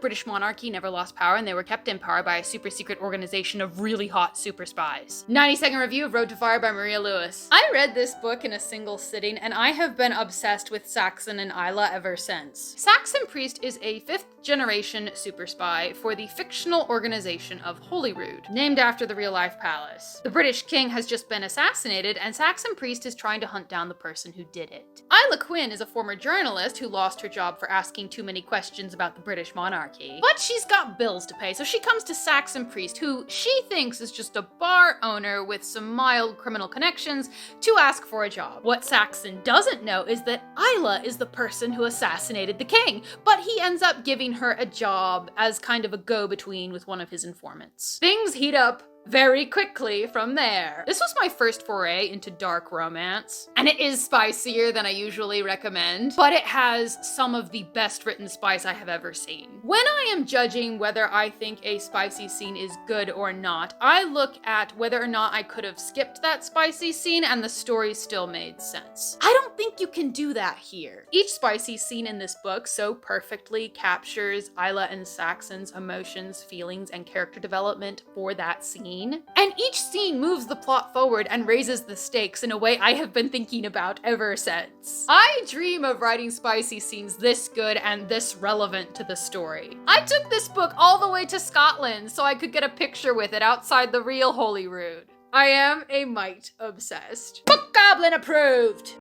British monarchy never lost power and they were kept in power by a super secret organization of really hot super spies. 90-second review of Road to Fire by Maria Lewis. I read this book in a single sitting and I have been obsessed with Saxon and Isla ever since. Saxon Priest is a 5th generation super spy for the fictional organization of Holyrood, named after the real-life palace. The British king has just been assassinated and Saxon Priest is trying to hunt down the person who did it. Isla Quinn is a former journalist who lost her job for asking too many questions about the British monarchy. But she's got bills to pay, so she comes to Saxon Priest, who she thinks is just a bar owner with some mild criminal connections, to ask for a job. What Saxon doesn't know is that Isla is the person who assassinated the king, but he ends up giving her a job as kind of a go-between with one of his informants. Things heat up very quickly from there. This was my first foray into dark romance, and it is spicier than I usually recommend, but it has some of the best written spice I have ever seen. When I am judging whether I think a spicy scene is good or not, I look at whether or not I could have skipped that spicy scene and the story still made sense. I don't think you can do that here. Each spicy scene in this book so perfectly captures Isla and Saxon's emotions, feelings, and character development for that scene. And each scene moves the plot forward and raises the stakes in a way I have been thinking about ever since. I dream of writing spicy scenes this good and this relevant to the story. I took this book all the way to Scotland so I could get a picture with it outside the real Holyrood. I am a mite obsessed. Book Goblin approved!